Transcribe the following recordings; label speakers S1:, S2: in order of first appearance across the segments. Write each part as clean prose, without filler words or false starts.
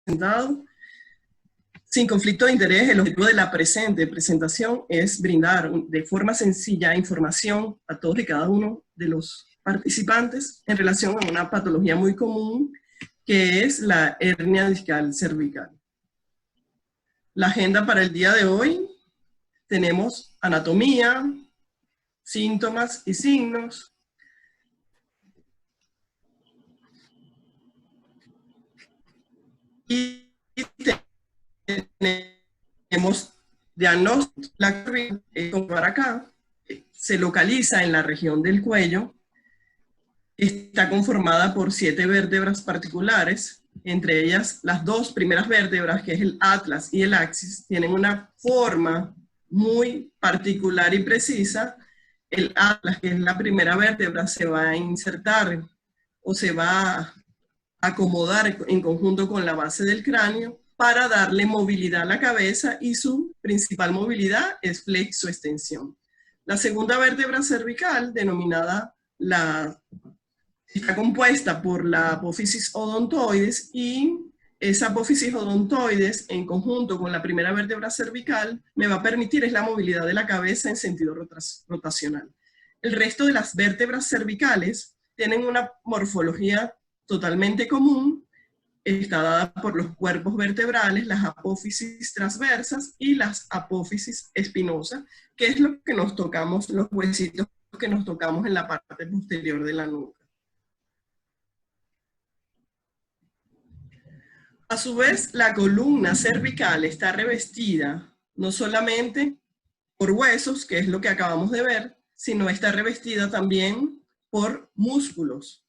S1: presentado. Sin conflicto de interés, el objetivo de la presente presentación es brindar de forma sencilla información a todos y cada uno de los participantes en relación a una patología muy común que es la hernia discal cervical. La agenda para el día de hoy: tenemos anatomía, síntomas y signos, y tenemos diagnóstico. La curva acá se localiza en la región del cuello, está conformada por 7 vértebras particulares, entre ellas las 2 primeras vértebras, que es el atlas y el axis, tienen una forma muy particular y precisa. El atlas, que es la primera vértebra, se va a insertar o se va a acomodar en conjunto con la base del cráneo para darle movilidad a la cabeza, y su principal movilidad es flexoextensión. La segunda vértebra cervical, denominada está compuesta por la apófisis odontoides, y esa apófisis odontoides en conjunto con la primera vértebra cervical me va a permitir la movilidad de la cabeza en sentido rotacional. El resto de las vértebras cervicales tienen una morfología totalmente común, está dada por los cuerpos vertebrales, las apófisis transversas y las apófisis espinosas, que es lo que nos tocamos, los huesitos que nos tocamos en la parte posterior de la nuca. A su vez, la columna cervical está revestida no solamente por huesos, que es lo que acabamos de ver, sino está revestida también por músculos.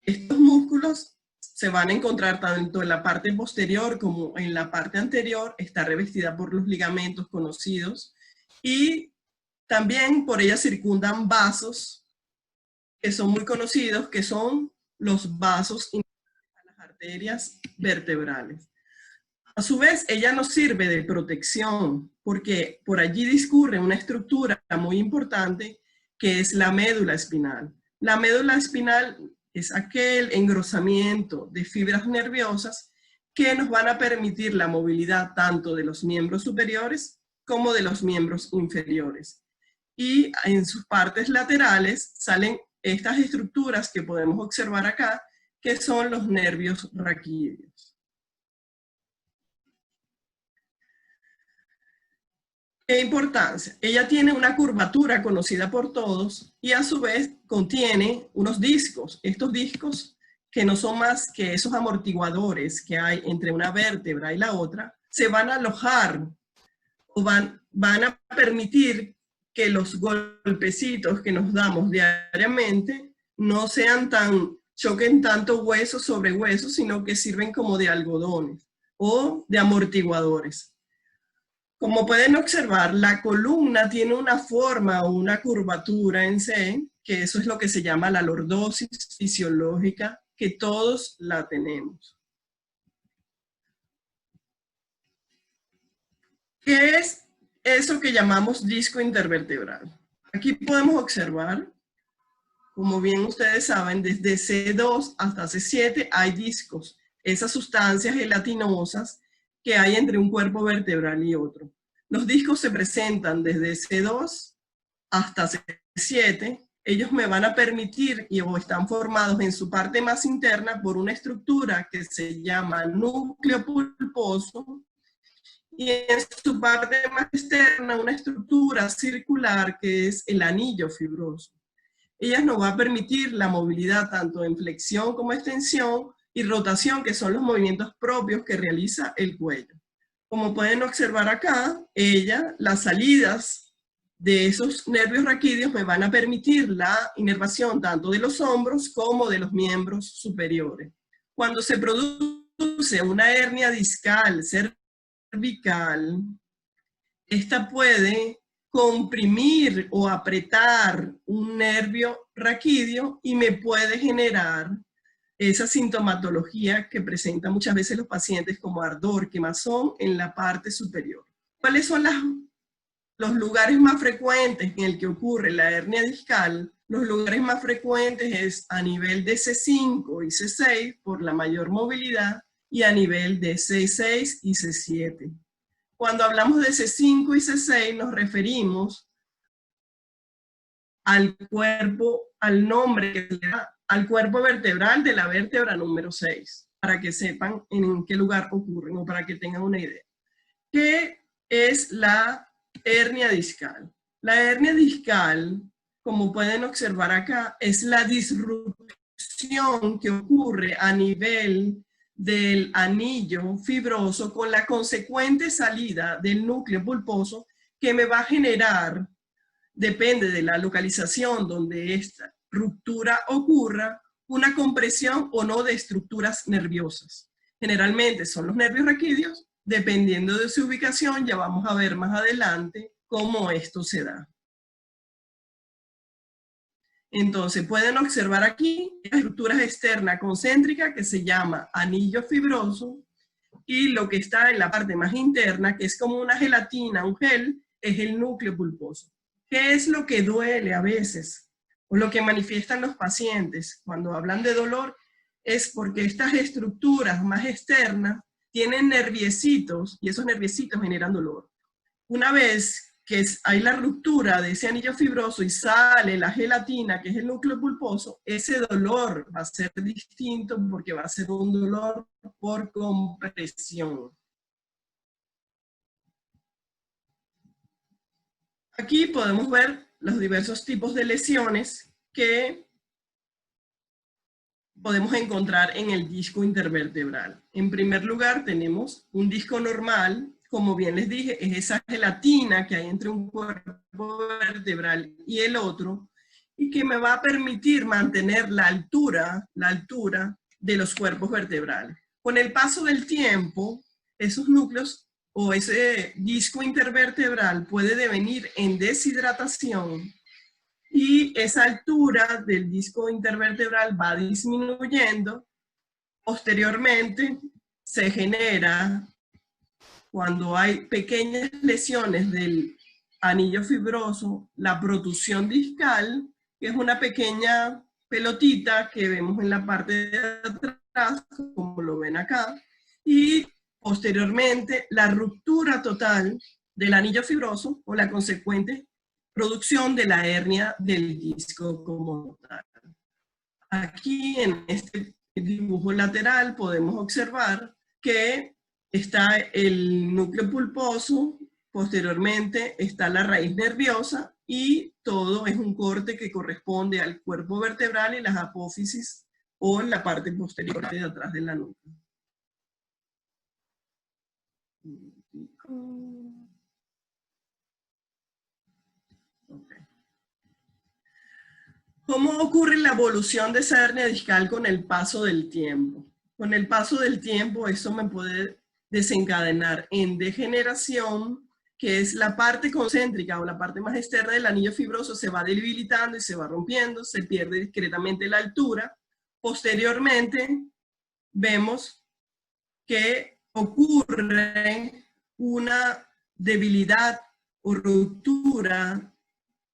S1: Estos músculos se van a encontrar tanto en la parte posterior como en la parte anterior, está revestida por los ligamentos conocidos, y también por ella circundan vasos que son muy conocidos, que son los vasos a las arterias vertebrales. A su vez, ella nos sirve de protección, porque por allí discurre una estructura muy importante que es la médula espinal. La médula espinal es aquel engrosamiento de fibras nerviosas que nos van a permitir la movilidad tanto de los miembros superiores como de los miembros inferiores. Y en sus partes laterales salen estas estructuras que podemos observar acá, que son los nervios raquídeos. ¿Qué importancia? Ella tiene una curvatura conocida por todos y a su vez contiene unos discos. Estos discos, que no son más que esos amortiguadores que hay entre una vértebra y la otra, se van a alojar o van a permitir que los golpecitos que nos damos diariamente no sean choquen tanto hueso sobre hueso, sino que sirven como de algodones o de amortiguadores. Como pueden observar, la columna tiene una forma o una curvatura en C, que eso es lo que se llama la lordosis fisiológica, que todos la tenemos. ¿Qué es eso que llamamos disco intervertebral? Aquí podemos observar, como bien ustedes saben, desde C2 hasta C7 hay discos, esas sustancias gelatinosas que hay entre un cuerpo vertebral y otro. Los discos se presentan desde C2 hasta C7. Ellos me van a permitir, o están formados en su parte más interna por una estructura que se llama núcleo pulposo, y en su parte más externa una estructura circular que es el anillo fibroso. Ellas nos va a permitir la movilidad tanto en flexión como extensión y rotación, que son los movimientos propios que realiza el cuello. Como pueden observar acá, las salidas de esos nervios raquídeos me van a permitir la inervación tanto de los hombros como de los miembros superiores. Cuando se produce una hernia discal cervical, esta puede comprimir o apretar un nervio raquídeo y me puede generar esa sintomatología que presentan muchas veces los pacientes como ardor, quemazón en la parte superior. ¿Cuáles son los lugares más frecuentes en el que ocurre la hernia discal? Los lugares más frecuentes es a nivel de C5 y C6 por la mayor movilidad, y a nivel de C6 y C7. Cuando hablamos de C5 y C6 nos referimos al cuerpo, al nombre que se le da al cuerpo vertebral de la vértebra número 6, para que sepan en qué lugar ocurren o para que tengan una idea. ¿Qué es la hernia discal? La hernia discal, como pueden observar acá, es la disrupción que ocurre a nivel del anillo fibroso con la consecuente salida del núcleo pulposo que me va a generar, depende de la localización donde esta ruptura ocurra, una compresión o no de estructuras nerviosas. Generalmente son los nervios raquídeos. Dependiendo de su ubicación, ya vamos a ver más adelante cómo esto se da. Entonces, pueden observar aquí la estructura externa concéntrica que se llama anillo fibroso, y lo que está en la parte más interna, que es como una gelatina, un gel, es el núcleo pulposo. ¿Qué es lo que duele a veces? O lo que manifiestan los pacientes cuando hablan de dolor, es porque estas estructuras más externas tienen nerviecitos y esos nerviecitos generan dolor. Una vez que hay la ruptura de ese anillo fibroso y sale la gelatina, que es el núcleo pulposo, ese dolor va a ser distinto porque va a ser un dolor por compresión. Aquí podemos ver los diversos tipos de lesiones que podemos encontrar en el disco intervertebral. En primer lugar, tenemos un disco normal. Como bien les dije, es esa gelatina que hay entre un cuerpo vertebral y el otro, y que me va a permitir mantener la altura de los cuerpos vertebrales. Con el paso del tiempo, esos núcleos o ese disco intervertebral puede devenir en deshidratación, y esa altura del disco intervertebral va disminuyendo. Posteriormente se genera, cuando hay pequeñas lesiones del anillo fibroso, la protusión discal, que es una pequeña pelotita que vemos en la parte de atrás, como lo ven acá, y posteriormente la ruptura total del anillo fibroso o la consecuente producción de la hernia del disco como tal. Aquí en este dibujo lateral podemos observar que está el núcleo pulposo, posteriormente está la raíz nerviosa y todo es un corte que corresponde al cuerpo vertebral y las apófisis o en la parte posterior de atrás de la nuca. ¿Cómo ocurre la evolución de esa hernia discal con el paso del tiempo? Con el paso del tiempo eso me puede desencadenar en degeneración, que es la parte concéntrica o la parte más externa del anillo fibroso se va debilitando y se va rompiendo, se pierde discretamente la altura. Posteriormente vemos que ocurre una debilidad o ruptura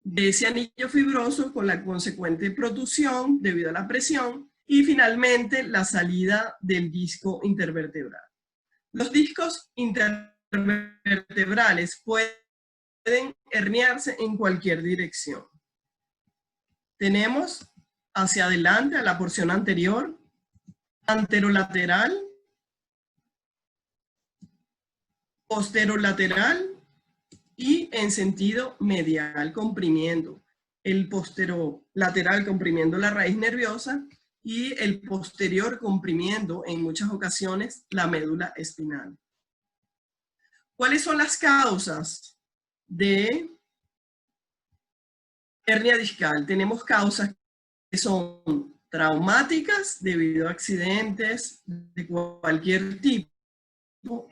S1: de ese anillo fibroso con la consecuente protusión debido a la presión y finalmente la salida del disco intervertebral. Los discos intervertebrales pueden herniarse en cualquier dirección. Tenemos hacia adelante a la porción anterior, anterolateral, posterolateral y en sentido medial, comprimiendo el posterolateral, comprimiendo la raíz nerviosa, y el posterior comprimiendo en muchas ocasiones la médula espinal. ¿Cuáles son las causas de hernia discal? Tenemos causas que son traumáticas debido a accidentes de cualquier tipo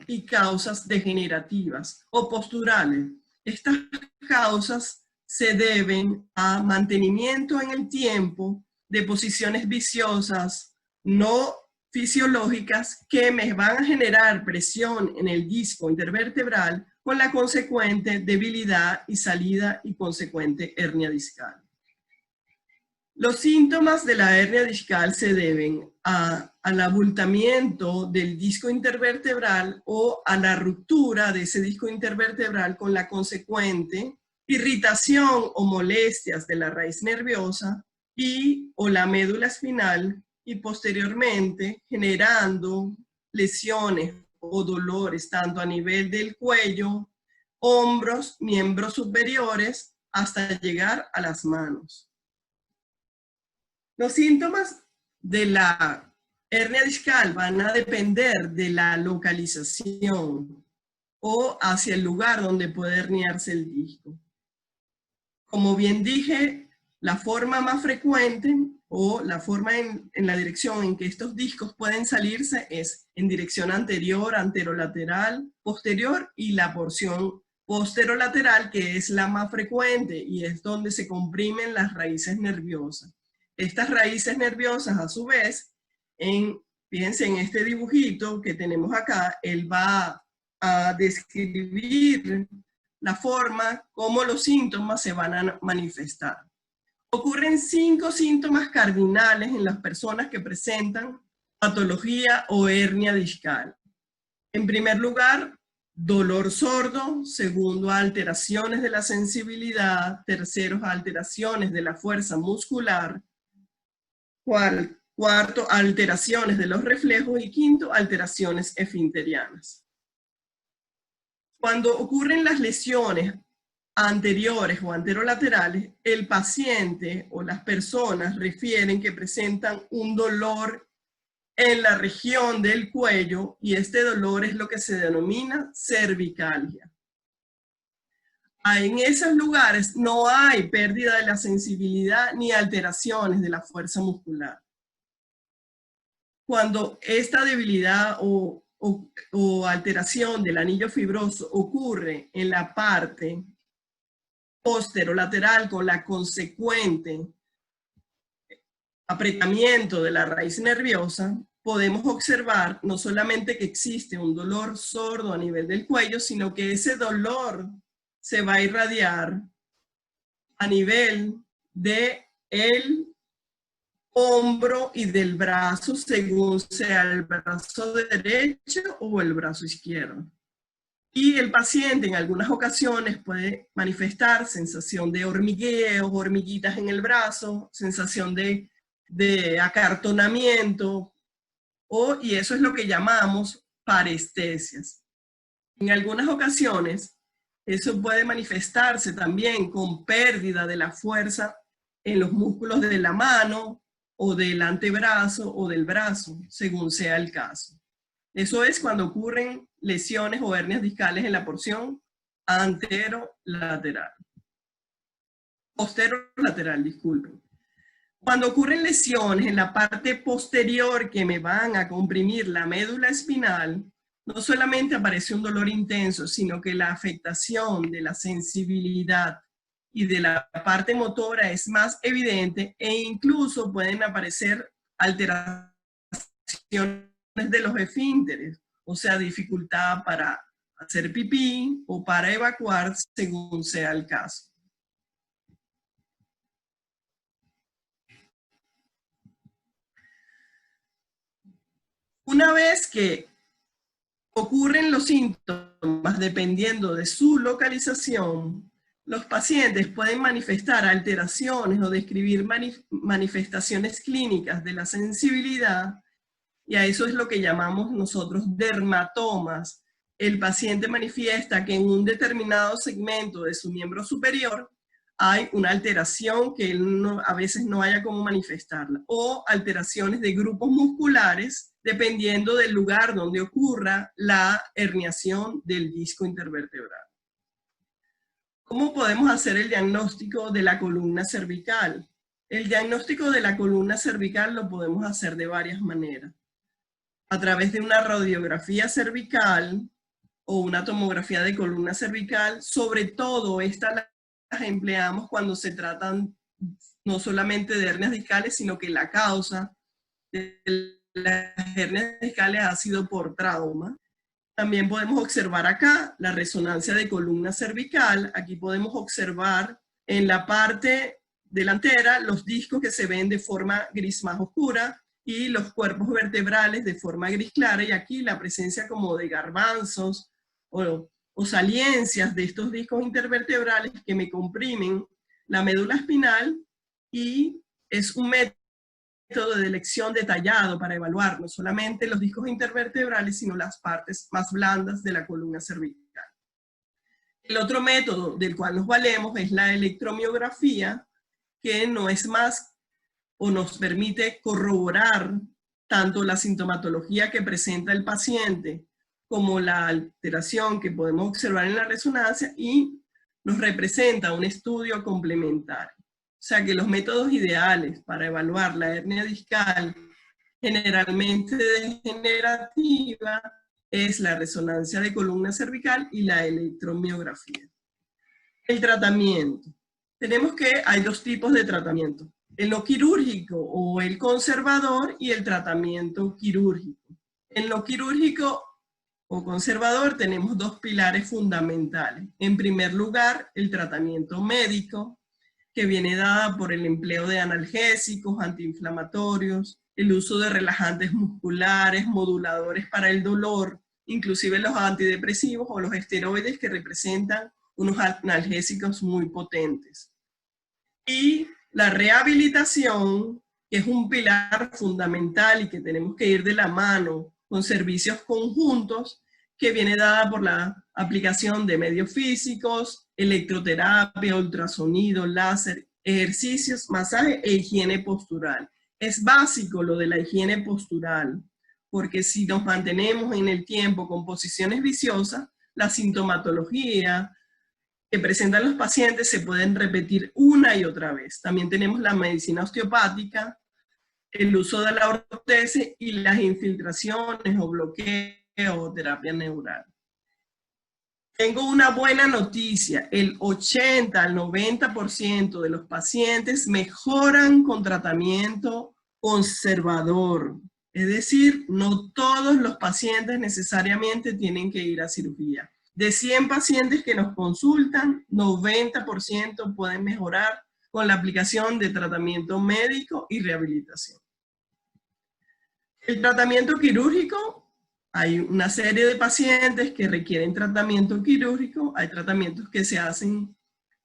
S1: y causas degenerativas o posturales. Estas causas se deben a mantenimiento en el tiempo de posiciones viciosas no fisiológicas que me van a generar presión en el disco intervertebral con la consecuente debilidad y salida y consecuente hernia discal. Los síntomas de la hernia discal se deben al abultamiento del disco intervertebral o a la ruptura de ese disco intervertebral con la consecuente irritación o molestias de la raíz nerviosa o la médula espinal, y posteriormente generando lesiones o dolores tanto a nivel del cuello, hombros, miembros superiores, hasta llegar a las manos. Los síntomas de la hernia discal van a depender de la localización o hacia el lugar donde puede herniarse el disco. Como bien dije, la forma más frecuente o la forma en la dirección en que estos discos pueden salirse es en dirección anterior, anterolateral, posterior, y la porción posterolateral, que es la más frecuente y es donde se comprimen las raíces nerviosas. Estas raíces nerviosas, a su vez, fíjense en este dibujito que tenemos acá, él va a describir la forma como los síntomas se van a manifestar. Ocurren 5 síntomas cardinales en las personas que presentan patología o hernia discal. En primer lugar, dolor sordo. Segundo, alteraciones de la sensibilidad. Tercero, alteraciones de la fuerza muscular. Cuarto, alteraciones de los reflejos. Y quinto, alteraciones esfinterianas. Cuando ocurren las lesiones anteriores o anterolaterales, el paciente o las personas refieren que presentan un dolor en la región del cuello, y este dolor es lo que se denomina cervicalgia. En esos lugares no hay pérdida de la sensibilidad ni alteraciones de la fuerza muscular. Cuando esta debilidad o alteración del anillo fibroso ocurre en la parte posterolateral con la consecuente apretamiento de la raíz nerviosa, podemos observar no solamente que existe un dolor sordo a nivel del cuello, sino que ese dolor se va a irradiar a nivel del hombro y del brazo, según sea el brazo derecho o el brazo izquierdo. Y el paciente en algunas ocasiones puede manifestar sensación de hormigueo, hormiguitas en el brazo, sensación de acartonamiento, y eso es lo que llamamos parestesias. En algunas ocasiones, eso puede manifestarse también con pérdida de la fuerza en los músculos de la mano, o del antebrazo, o del brazo, según sea el caso. Eso es cuando ocurren lesiones o hernias discales en la porción anterolateral. Posterolateral, disculpen. Cuando ocurren lesiones en la parte posterior que me van a comprimir la médula espinal, no solamente aparece un dolor intenso, sino que la afectación de la sensibilidad y de la parte motora es más evidente, e incluso pueden aparecer alteraciones de los esfínteres, o sea, dificultad para hacer pipí o para evacuar, según sea el caso. Una vez que ocurren los síntomas, dependiendo de su localización, los pacientes pueden manifestar alteraciones o describir manifestaciones clínicas de la sensibilidad, y a eso es lo que llamamos nosotros dermatomas. El paciente manifiesta que en un determinado segmento de su miembro superior hay una alteración que él a veces no haya cómo manifestarla, o alteraciones de grupos musculares dependiendo del lugar donde ocurra la herniación del disco intervertebral. ¿Cómo podemos hacer el diagnóstico de la columna cervical? El diagnóstico de la columna cervical lo podemos hacer de varias maneras. A través de una radiografía cervical o una tomografía de columna cervical. Sobre todo estas las empleamos cuando se tratan no solamente de hernias discales, sino que la causa de las hernias discales ha sido por trauma. También podemos observar acá la resonancia de columna cervical. Aquí podemos observar en la parte delantera, los discos que se ven de forma gris más oscura y los cuerpos vertebrales de forma gris clara, y aquí la presencia como de garbanzos o saliencias de estos discos intervertebrales que me comprimen la médula espinal, y es un método de elección detallado para evaluar no solamente los discos intervertebrales, sino las partes más blandas de la columna cervical. El otro método del cual nos valemos es la electromiografía, que no es más o nos permite corroborar tanto la sintomatología que presenta el paciente como la alteración que podemos observar en la resonancia, y nos representa un estudio complementario. O sea que los métodos ideales para evaluar la hernia discal generalmente degenerativa es la resonancia de columna cervical y la electromiografía. El tratamiento. Tenemos que hay dos tipos de tratamiento: el no quirúrgico o el conservador y el tratamiento quirúrgico. En lo quirúrgico o conservador tenemos dos pilares fundamentales. En primer lugar, el tratamiento médico, que viene dada por el empleo de analgésicos, antiinflamatorios, el uso de relajantes musculares, moduladores para el dolor, inclusive los antidepresivos o los esteroides, que representan unos analgésicos muy potentes. Y la rehabilitación, que es un pilar fundamental y que tenemos que ir de la mano con servicios conjuntos, que viene dada por la aplicación de medios físicos, electroterapia, ultrasonido, láser, ejercicios, masaje e higiene postural. Es básico lo de la higiene postural, porque si nos mantenemos en el tiempo con posiciones viciosas, la sintomatología que presentan los pacientes se pueden repetir una y otra vez. También tenemos la medicina osteopática, el uso de la ortotesis y las infiltraciones o bloqueos o terapia neural. Tengo una buena noticia: el 80 al 90% de los pacientes mejoran con tratamiento conservador. Es decir, no todos los pacientes necesariamente tienen que ir a cirugía. De 100 pacientes que nos consultan, 90% pueden mejorar con la aplicación de tratamiento médico y rehabilitación. El tratamiento quirúrgico: hay una serie de pacientes que requieren tratamiento quirúrgico, hay tratamientos que se hacen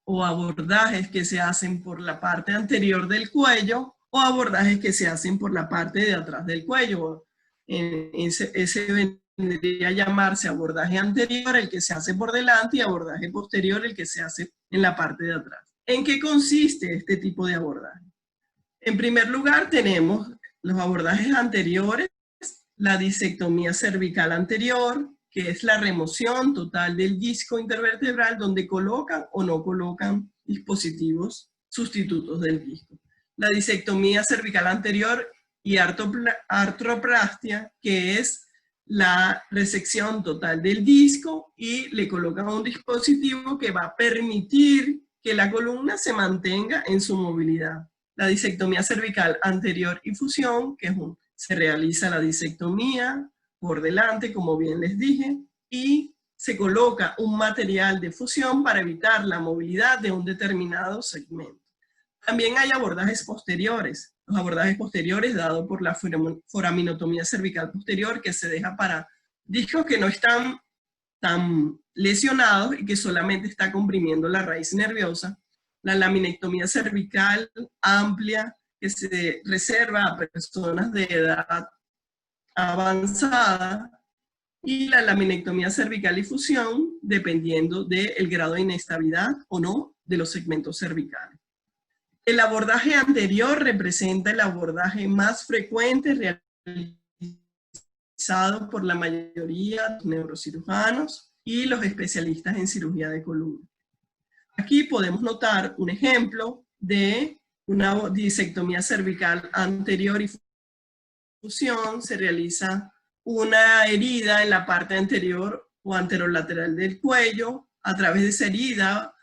S1: o abordajes que se hacen por la parte anterior del cuello o abordajes que se hacen por la parte de atrás del cuello. Ese vendría a llamarse abordaje anterior, el que se hace por delante, y abordaje posterior, el que se hace en la parte de atrás. ¿En qué consiste este tipo de abordaje? En primer lugar, tenemos los abordajes anteriores, la disectomía cervical anterior, que es la remoción total del disco intervertebral, donde colocan o no colocan dispositivos sustitutos del disco. La disectomía cervical anterior y artroplastia, que es la resección total del disco y le colocan un dispositivo que va a permitir que la columna se mantenga en su movilidad. La disectomía cervical anterior y fusión, que se realiza la disectomía por delante, como bien les dije, y se coloca un material de fusión para evitar la movilidad de un determinado segmento. También hay abordajes posteriores. Los abordajes posteriores dados por la foraminotomía cervical posterior, que se deja para discos que no están tan lesionados y que solamente está comprimiendo la raíz nerviosa. La laminectomía cervical amplia, que se reserva a personas de edad avanzada, y la laminectomía cervical y fusión, dependiendo del grado de inestabilidad o no de los segmentos cervicales. El abordaje anterior representa el abordaje más frecuente realizado por la mayoría de los neurocirujanos y los especialistas en cirugía de columna. Aquí podemos notar un ejemplo de una disectomía cervical anterior y fusión. Se realiza una herida en la parte anterior o anterolateral del cuello. A través de esa herida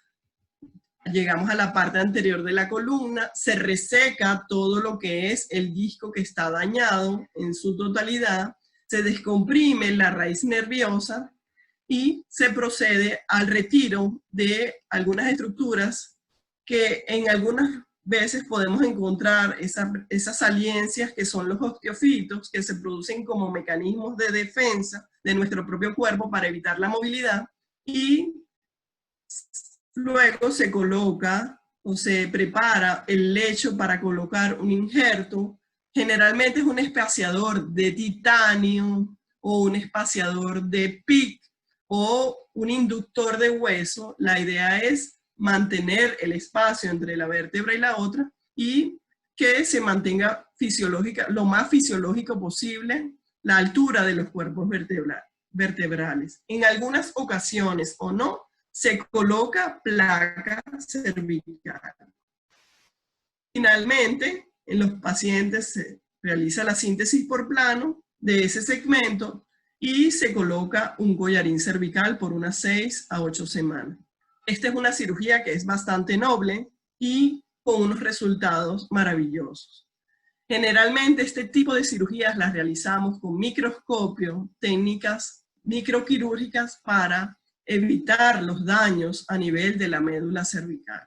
S1: llegamos a la parte anterior de la columna, se reseca todo lo que es el disco que está dañado en su totalidad, se descomprime la raíz nerviosa y se procede al retiro de algunas estructuras que en algunos veces podemos encontrar esas saliencias que son los osteofitos, que se producen como mecanismos de defensa de nuestro propio cuerpo para evitar la movilidad, y luego se coloca o se prepara el lecho para colocar un injerto. Generalmente es un espaciador de titanio o un espaciador de PIC o un inductor de hueso. La idea es mantener el espacio entre la vértebra y la otra y que se mantenga fisiológica, lo más fisiológico posible, la altura de los cuerpos vertebrales. En algunas ocasiones o no, se coloca placa cervical. Finalmente, en los pacientes se realiza la síntesis por plano de ese segmento y se coloca un collarín cervical por unas 6 a 8 semanas. Esta es una cirugía que es bastante noble y con unos resultados maravillosos. Generalmente este tipo de cirugías las realizamos con microscopio, técnicas microquirúrgicas para evitar los daños a nivel de la médula cervical.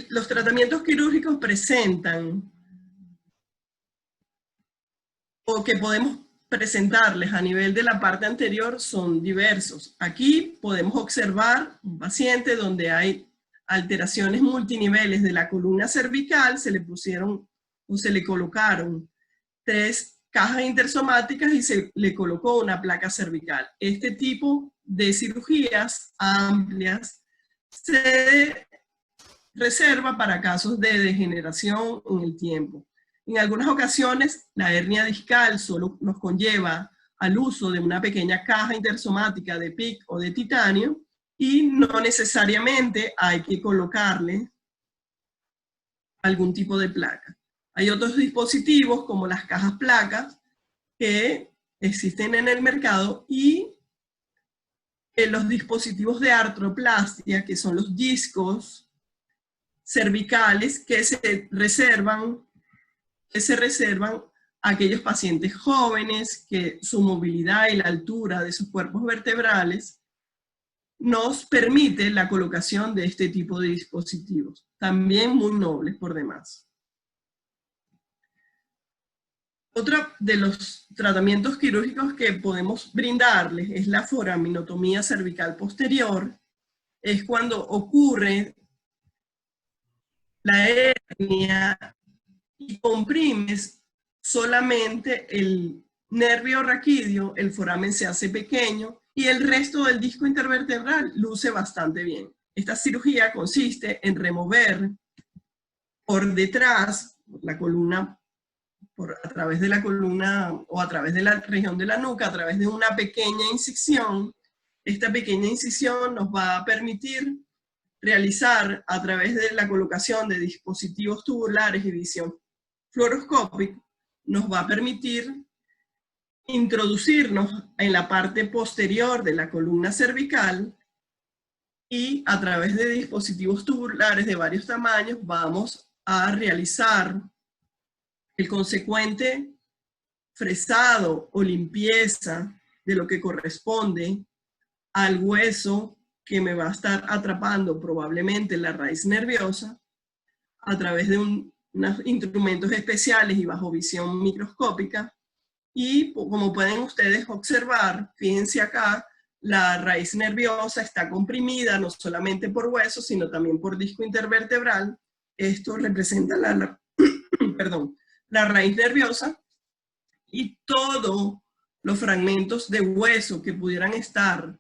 S1: Los tratamientos quirúrgicos presentan, o que podemos presentarles a nivel de la parte anterior, son diversos. Aquí podemos observar un paciente donde hay alteraciones multiniveles de la columna cervical, se le pusieron o se le colocaron 3 cajas intersomáticas y se le colocó una placa cervical. Este tipo de cirugías amplias se reserva para casos de degeneración en el tiempo. En algunas ocasiones, la hernia discal solo nos conlleva al uso de una pequeña caja intersomática de PIC o de titanio y no necesariamente hay que colocarle algún tipo de placa. Hay otros dispositivos como las cajas placas que existen en el mercado y los dispositivos de artroplastia, que son los discos cervicales que se reservan a aquellos pacientes jóvenes que su movilidad y la altura de sus cuerpos vertebrales nos permite la colocación de este tipo de dispositivos, también muy nobles por demás. Otro de los tratamientos quirúrgicos que podemos brindarles es la foraminotomía cervical posterior. Es cuando ocurre la hernia y comprimes solamente el nervio raquídeo, el foramen se hace pequeño y el resto del disco intervertebral luce bastante bien. Esta cirugía consiste en remover por detrás la columna, a través de la columna o a través de la región de la nuca, a través de una pequeña incisión. Esta pequeña incisión nos va a permitir realizar a través de la colocación de dispositivos tubulares y visión fluoroscópica, nos va a permitir introducirnos en la parte posterior de la columna cervical y a través de dispositivos tubulares de varios tamaños vamos a realizar el consecuente fresado o limpieza de lo que corresponde al hueso que me va a estar atrapando probablemente la raíz nerviosa a través de unos instrumentos especiales y bajo visión microscópica. Y como pueden ustedes observar, fíjense acá, la raíz nerviosa está comprimida no solamente por hueso, sino también por disco intervertebral. Esto representa la raíz nerviosa y todos los fragmentos de hueso que pudieran estar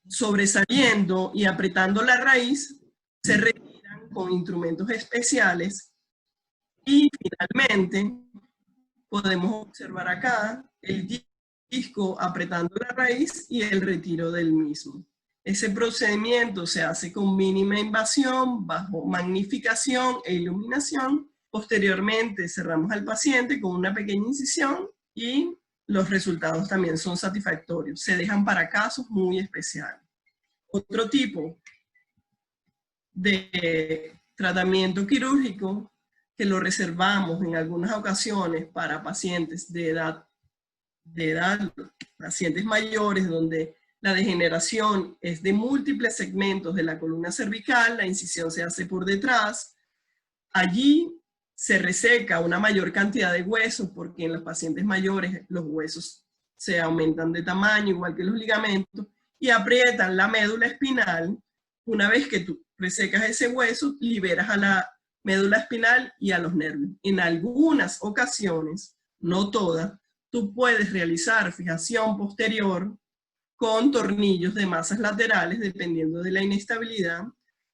S1: sobresaliendo y apretando la raíz se retiran con instrumentos especiales y finalmente podemos observar acá el disco apretando la raíz y el retiro del mismo. Ese procedimiento se hace con mínima invasión, bajo magnificación e iluminación. Posteriormente cerramos al paciente con una pequeña incisión y los resultados también son satisfactorios. Se dejan para casos muy especiales. Otro tipo de tratamiento quirúrgico que lo reservamos en algunas ocasiones para pacientes de edad, pacientes mayores, donde la degeneración es de múltiples segmentos de la columna cervical, la incisión se hace por detrás. Allí se reseca una mayor cantidad de huesos, porque en los pacientes mayores los huesos se aumentan de tamaño, igual que los ligamentos, y aprietan la médula espinal. Una vez que tú resecas ese hueso, liberas a la médula espinal y a los nervios. En algunas ocasiones, no todas, tú puedes realizar fijación posterior con tornillos de masas laterales, dependiendo de la inestabilidad.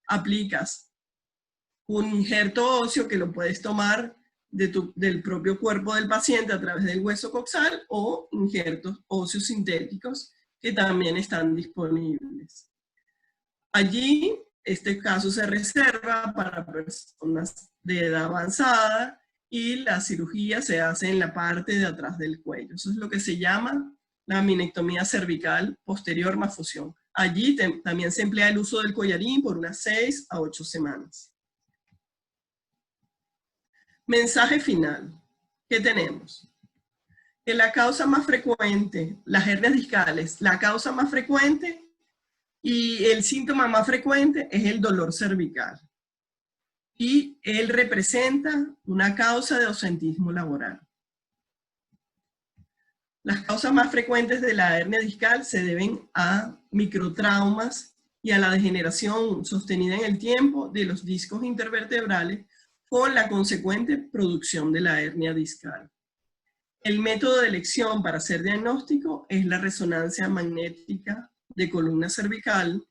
S1: Aplicas un injerto óseo que lo puedes tomar del propio cuerpo del paciente a través del hueso coxal, o injertos óseos sintéticos que también están disponibles. Allí, este caso se reserva para personas de edad avanzada y la cirugía se hace en la parte de atrás del cuello. Eso es lo que se llama la minectomía cervical posterior más fusión. Allí también se emplea el uso del collarín por unas 6 a 8 semanas. Mensaje final. ¿Qué tenemos? Que la causa más frecuente, las hernias discales, la causa más frecuente y el síntoma más frecuente es el dolor cervical. Y él representa una causa de ausentismo laboral. Las causas más frecuentes de la hernia discal se deben a microtraumas y a la degeneración sostenida en el tiempo de los discos intervertebrales con la consecuente producción de la hernia discal. El método de elección para hacer diagnóstico es la resonancia magnética de columna cervical.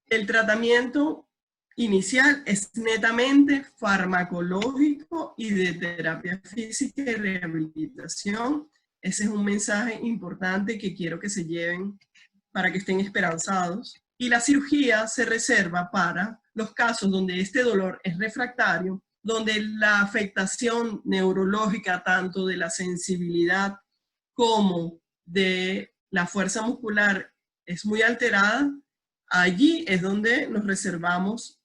S1: El tratamiento inicial es netamente farmacológico y de terapia física y rehabilitación. Ese es un mensaje importante que quiero que se lleven para que estén esperanzados. Y la cirugía se reserva para los casos donde este dolor es refractario, donde la afectación neurológica tanto de la sensibilidad como de la fuerza muscular es muy alterada. Allí es donde nos reservamos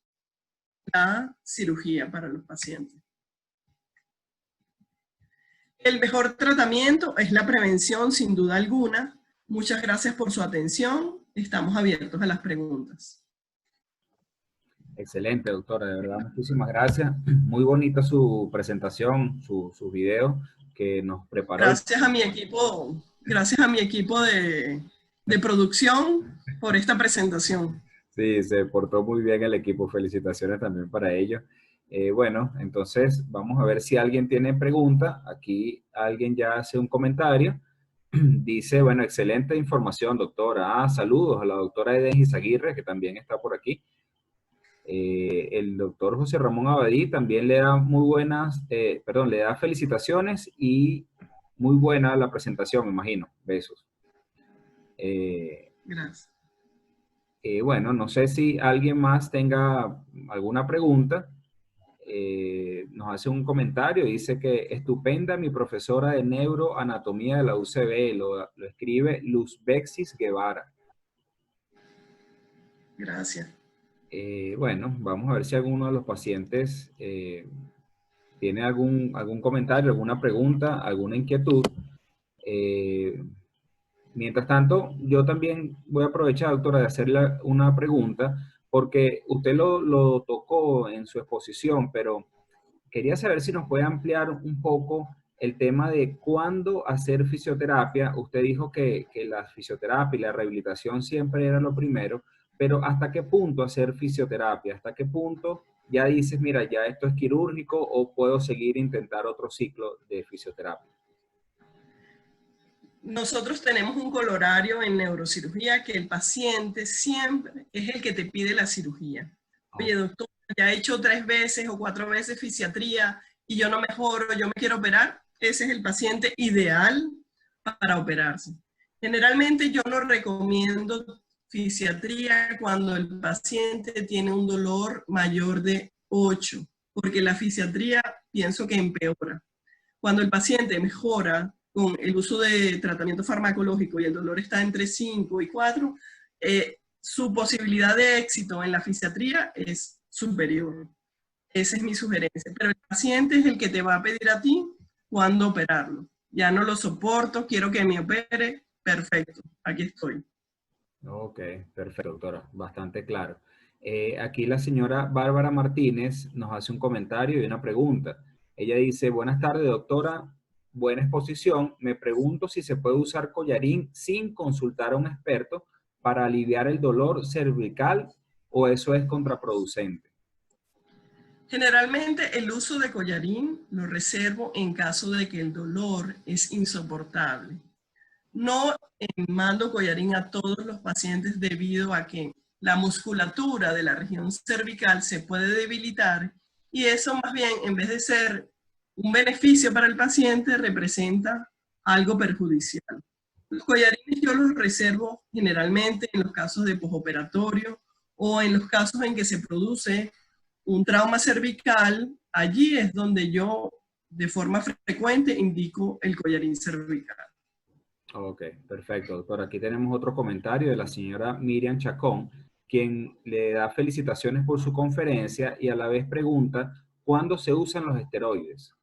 S1: la cirugía para los pacientes. El mejor tratamiento es la prevención, sin duda alguna. Muchas gracias por su atención. Estamos abiertos a las preguntas.
S2: Excelente, doctora, de verdad, muchísimas gracias. Muy bonita su presentación, sus videos que nos preparó.
S1: Gracias a mi equipo de producción por esta presentación.
S2: Sí, se portó muy bien el equipo. Felicitaciones también para ellos. Bueno, entonces vamos a ver si alguien tiene pregunta. Aquí alguien ya hace un comentario. Dice, bueno, excelente información, doctora. Saludos a la doctora Eden Izaguirre, que también está por aquí. El doctor José Ramón Abadí también le da le da felicitaciones y muy buena la presentación, me imagino. Besos.
S1: Gracias.
S2: Bueno, no sé si alguien más tenga alguna pregunta. Nos hace un comentario, dice que estupenda mi profesora de neuroanatomía de la UCB, lo escribe Luzbexis Guevara.
S1: Gracias.
S2: Bueno, vamos a ver si alguno de los pacientes tiene algún comentario, alguna pregunta, alguna inquietud. Mientras tanto, yo también voy a aprovechar, doctora, de hacerle una pregunta, porque usted lo tocó en su exposición, pero quería saber si nos puede ampliar un poco el tema de cuándo hacer fisioterapia. Usted dijo que la fisioterapia y la rehabilitación siempre era lo primero, pero ¿hasta qué punto hacer fisioterapia? ¿Hasta qué punto ya dices, mira, ya esto es quirúrgico o puedo seguir intentar otro ciclo de fisioterapia?
S1: Nosotros tenemos un colorario en neurocirugía que el paciente siempre es el que te pide la cirugía. Oye, doctor, ya he hecho 3 veces o 4 veces fisiatría y yo no mejoro, yo me quiero operar. Ese es el paciente ideal para operarse. Generalmente yo no recomiendo fisiatría cuando el paciente tiene un dolor mayor de 8, porque la fisiatría pienso que empeora. Cuando el paciente mejora con el uso de tratamiento farmacológico y el dolor está entre 5 y 4, su posibilidad de éxito en la fisiatría es superior. Esa es mi sugerencia. Pero el paciente es el que te va a pedir a ti cuándo operarlo. Ya no lo soporto, quiero que me opere. Perfecto, aquí estoy.
S2: Ok, perfecto, doctora. Bastante claro. Aquí la señora Bárbara Martínez nos hace un comentario y una pregunta. Ella dice, buenas tardes, doctora. Buena exposición. Me pregunto si se puede usar collarín sin consultar a un experto para aliviar el dolor cervical o eso es contraproducente.
S1: Generalmente el uso de collarín lo reservo en caso de que el dolor es insoportable. No mando collarín a todos los pacientes debido a que la musculatura de la región cervical se puede debilitar y eso más bien, en vez de ser un beneficio para el paciente, representa algo perjudicial. Los collarines yo los reservo generalmente en los casos de postoperatorio o en los casos en que se produce un trauma cervical. Allí es donde yo de forma frecuente indico el collarín cervical.
S2: Ok, perfecto, doctor. Aquí tenemos otro comentario de la señora Miriam Chacón, quien le da felicitaciones por su conferencia y a la vez pregunta, ¿cuándo se usan los esteroides?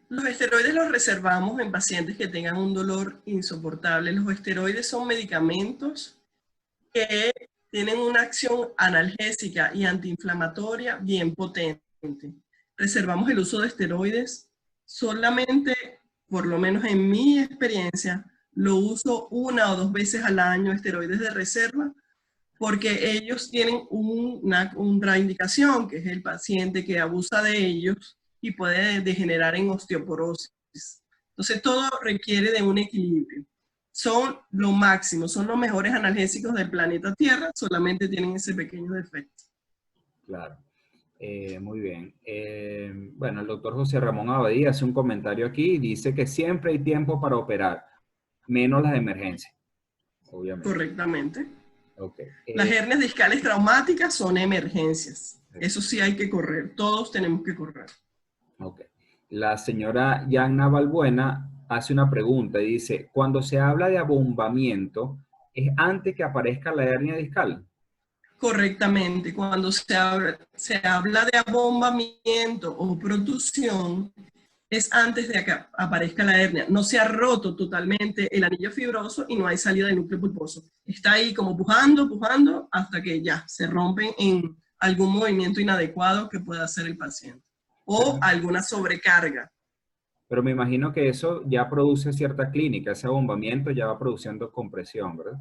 S1: Los esteroides los reservamos en pacientes que tengan un dolor insoportable. Los esteroides son medicamentos que tienen una acción analgésica y antiinflamatoria bien potente. Reservamos el uso de esteroides solamente, por lo menos en mi experiencia, lo uso 1 o 2 veces al año, esteroides de reserva, porque ellos tienen una contraindicación, que es el paciente que abusa de ellos y puede degenerar en osteoporosis. Entonces todo requiere de un equilibrio. Son lo máximo, son los mejores analgésicos del planeta Tierra, solamente tienen ese pequeño defecto.
S2: Claro, muy bien. Bueno, el doctor José Ramón Abadía hace un comentario aquí y dice que siempre hay tiempo para operar, menos las emergencias, obviamente.
S1: Correctamente.
S2: Ok.
S1: Las hernias discales traumáticas son emergencias. Eso sí hay que correr, todos tenemos que correr.
S2: Ok. La señora Yanna Balbuena hace una pregunta y dice, cuando se habla de abombamiento, ¿es antes que aparezca la hernia discal?
S1: Correctamente, cuando se habla de abombamiento o protusión, es antes de que aparezca la hernia. No se ha roto totalmente el anillo fibroso y no hay salida de núcleo pulposo. Está ahí como pujando, pujando, hasta que ya se rompen en algún movimiento inadecuado que pueda hacer el paciente. O alguna sobrecarga.
S2: Pero me imagino que eso ya produce cierta clínica, ese abombamiento ya va produciendo compresión, ¿verdad?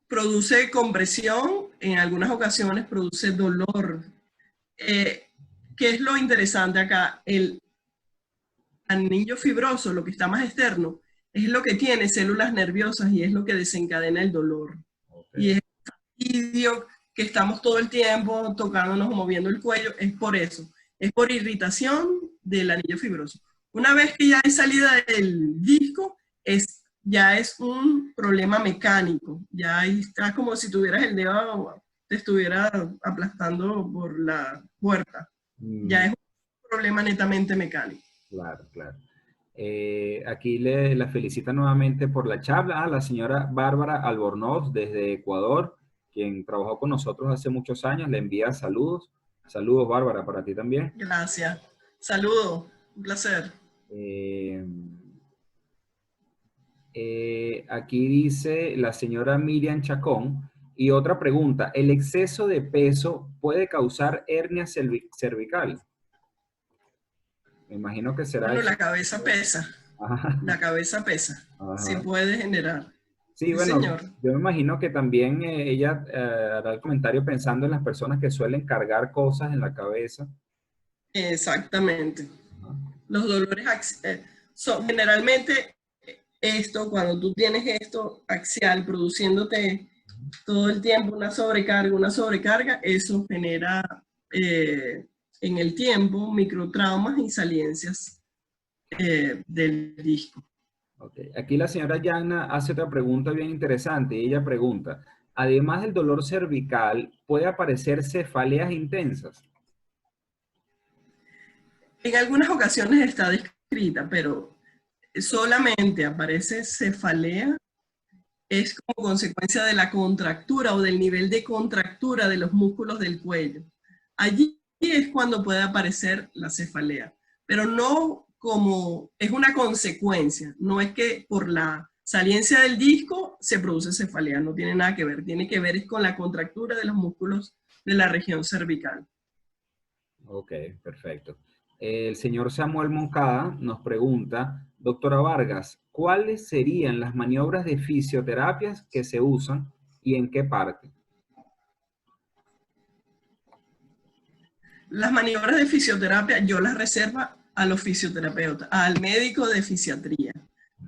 S1: Produce compresión, en algunas ocasiones produce dolor. ¿Qué es lo interesante acá? El anillo fibroso, lo que está más externo, es lo que tiene células nerviosas y es lo que desencadena el dolor.
S2: Okay.
S1: Y es el fastidio que estamos todo el tiempo tocándonos o moviendo el cuello, es por eso. Es por irritación del anillo fibroso. Una vez que ya hay salida del disco, ya es un problema mecánico. Ya ahí está como si tuvieras el dedo, te estuviera aplastando por la puerta. Ya es un problema netamente mecánico.
S2: Claro, claro. Aquí la felicita nuevamente por la charla a la señora Bárbara Albornoz desde Ecuador, quien trabajó con nosotros hace muchos años. Le envía saludos. Saludos, Bárbara, para ti también.
S1: Gracias. Saludos. Un placer.
S2: Aquí dice la señora Miriam Chacón. Y otra pregunta, ¿el exceso de peso puede causar hernia cervical? Me imagino que será
S1: Bueno,
S2: eso.
S1: la cabeza pesa.
S2: Ajá.
S1: La cabeza pesa.
S2: Ajá.
S1: Sí puede generar.
S2: Sí,
S1: Sí,
S2: bueno,
S1: señor.
S2: yo me imagino que también ella hará el comentario pensando en las personas que suelen cargar cosas en la cabeza.
S1: Exactamente.
S2: Ajá.
S1: Los dolores son generalmente esto, cuando tú tienes esto axial produciéndote todo el tiempo una sobrecarga, eso genera en el tiempo microtraumas y saliencias del disco.
S2: Okay. Aquí la señora Yanna hace otra pregunta bien interesante y ella pregunta, además del dolor cervical, ¿puede aparecer cefaleas intensas?
S1: En algunas ocasiones está descrita, pero solamente aparece cefalea es como consecuencia de la contractura o del nivel de contractura de los músculos del cuello. Allí es cuando puede aparecer la cefalea, pero no como, es una consecuencia, no es que por la saliencia del disco se produce cefalea, no tiene nada que ver, tiene que ver es con la contractura de los músculos de la región cervical.
S2: Ok, perfecto. El señor Samuel Moncada nos pregunta, doctora Vargas, ¿cuáles serían las maniobras de fisioterapias que se usan y en qué parte?
S1: Las maniobras de fisioterapia yo las reservo a los fisioterapeutas, al médico de fisiatría.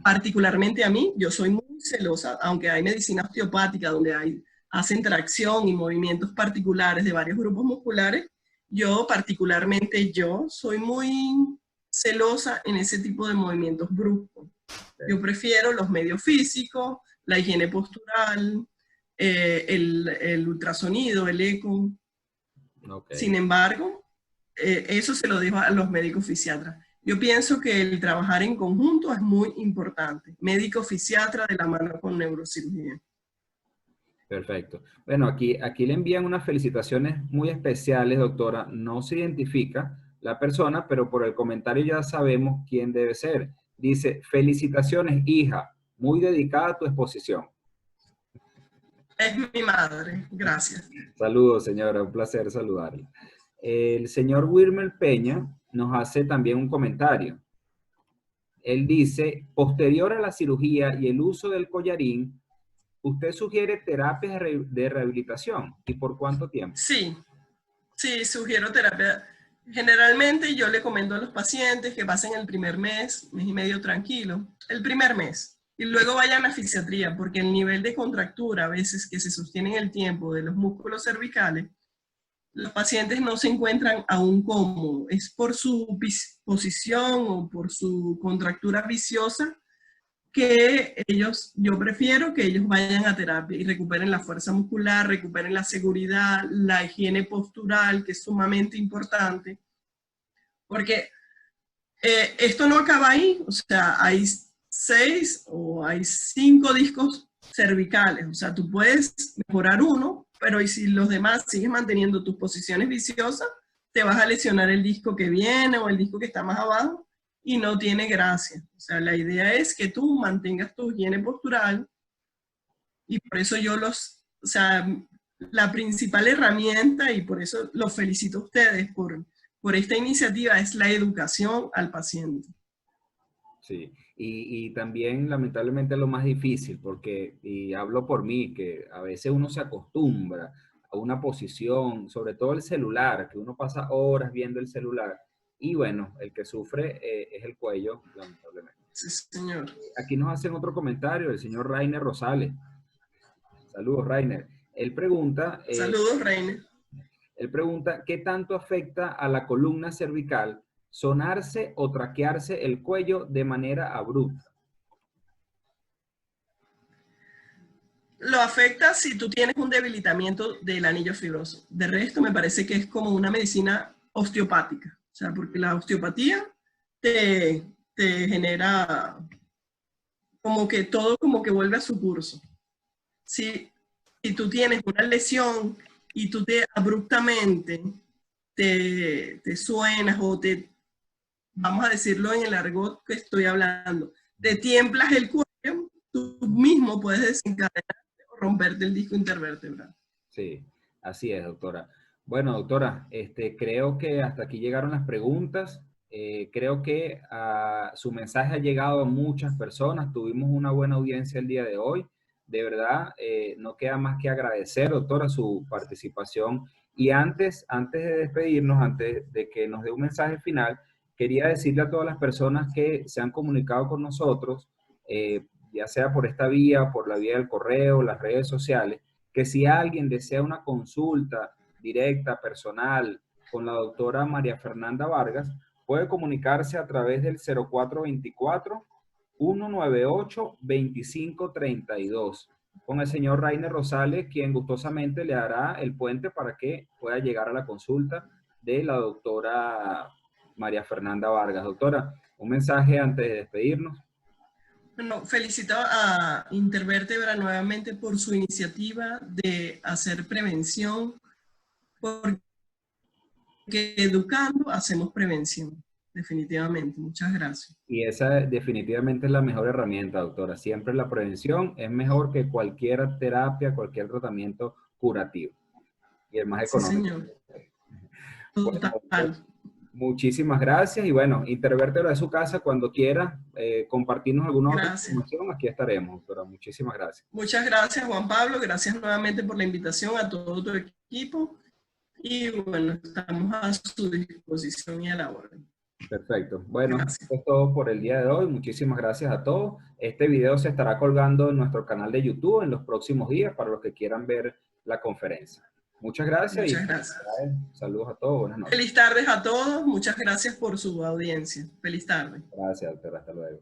S1: Particularmente a mí, yo soy muy celosa, aunque hay medicina osteopática donde hacen tracción y movimientos particulares de varios grupos musculares, yo soy muy celosa en ese tipo de movimientos bruscos. Yo prefiero los medios físicos, la higiene postural, el ultrasonido, el eco.
S2: Okay.
S1: Sin embargo, eso se lo dejo a los médicos fisiatras. Yo pienso que el trabajar en conjunto es muy importante. Médico fisiatra de la mano con neurocirugía.
S2: Perfecto. Bueno, aquí le envían unas felicitaciones muy especiales, doctora. No se identifica la persona, pero por el comentario ya sabemos quién debe ser. Dice, felicitaciones, hija, muy dedicada a tu exposición.
S1: Es mi madre, gracias.
S2: Saludos, señora, un placer saludarla. El señor Wilmer Peña nos hace también un comentario. Él dice, posterior a la cirugía y el uso del collarín, ¿usted sugiere terapias de rehabilitación? ¿Y por cuánto tiempo?
S1: Sí, sí, sugiero terapia. Generalmente yo le comento a los pacientes que pasen el primer mes y medio tranquilo, el primer mes, y luego vayan a fisiatría, porque el nivel de contractura a veces que se sostiene en el tiempo de los músculos cervicales, los pacientes no se encuentran aún cómodos, es por su posición o por su contractura viciosa que yo prefiero que ellos vayan a terapia y recuperen la fuerza muscular, recuperen la seguridad, la higiene postural, que es sumamente importante, porque esto no acaba ahí, o sea, hay 6 o hay 5 discos cervicales, o sea, tú puedes mejorar uno, pero y si los demás sigues manteniendo tus posiciones viciosas, te vas a lesionar el disco que viene o el disco que está más abajo y no tiene gracia. O sea, la idea es que tú mantengas tu higiene postural y por eso o sea, la principal herramienta y por eso los felicito a ustedes por esta iniciativa es la educación al paciente.
S2: Sí, y también lamentablemente lo más difícil, porque, y hablo por mí, que a veces uno se acostumbra a una posición, sobre todo el celular, que uno pasa horas viendo el celular, y bueno, el que sufre es el cuello, lamentablemente.
S1: Sí, señor.
S2: Aquí nos hacen otro comentario, el señor Rainer Rosales. Saludos, Rainer. Él pregunta,
S1: Saludos, Reina.
S2: él pregunta, ¿qué tanto afecta a la columna cervical sonarse o traquearse el cuello de manera abrupta?
S1: Lo afecta si tú tienes un debilitamiento del anillo fibroso. De resto, me parece que es como una medicina osteopática. O sea, porque la osteopatía te genera como que todo como que vuelve a su curso. Si tú tienes una lesión y tú abruptamente te suenas o vamos a decirlo en el argot que estoy hablando, te tiemblas el cuello, tú mismo puedes desencadenar o romperte el disco intervertebral.
S2: Sí, así es, doctora. Bueno, doctora, creo que hasta aquí llegaron las preguntas. Creo que su mensaje ha llegado a muchas personas. Tuvimos una buena audiencia el día de hoy. De verdad, no queda más que agradecer, doctora, su participación. Y antes de despedirnos, antes de que nos dé un mensaje final, quería decirle a todas las personas que se han comunicado con nosotros, ya sea por esta vía, por la vía del correo, las redes sociales, que si alguien desea una consulta directa, personal, con la doctora María Fernanda Vargas, puede comunicarse a través del 0424-198-2532 con el señor Rainer Rosales, quien gustosamente le hará el puente para que pueda llegar a la consulta de la doctora María Fernanda Vargas. Doctora, un mensaje antes de despedirnos.
S1: Bueno, felicito a Intervertebra nuevamente por su iniciativa de hacer prevención, porque porque educando hacemos prevención. Definitivamente. Muchas gracias.
S2: Y esa definitivamente es la mejor herramienta, doctora. Siempre la prevención es mejor que cualquier terapia, cualquier tratamiento curativo. Y el más
S1: Sí,
S2: económico.
S1: señor.
S2: Bueno,
S1: Total.
S2: muchísimas gracias. Y bueno, Intervértebra es su casa cuando quiera compartirnos alguna otra
S1: Gracias.
S2: información. Aquí estaremos, doctora. Muchísimas gracias.
S1: Muchas gracias, Juan Pablo. Gracias nuevamente por la invitación a todo tu equipo. Y bueno, estamos a su disposición y a la orden.
S2: Perfecto. Bueno,
S1: Gracias.
S2: esto es todo por el día de hoy. Muchísimas gracias a todos. Este video se estará colgando en nuestro canal de YouTube en los próximos días para los que quieran ver la conferencia. Muchas gracias.
S1: Muchas gracias.
S2: Saludos a todos. Buenas noches.
S1: Feliz tardes a todos. Muchas gracias por su audiencia. Feliz tarde.
S2: Gracias, doctora. Hasta luego.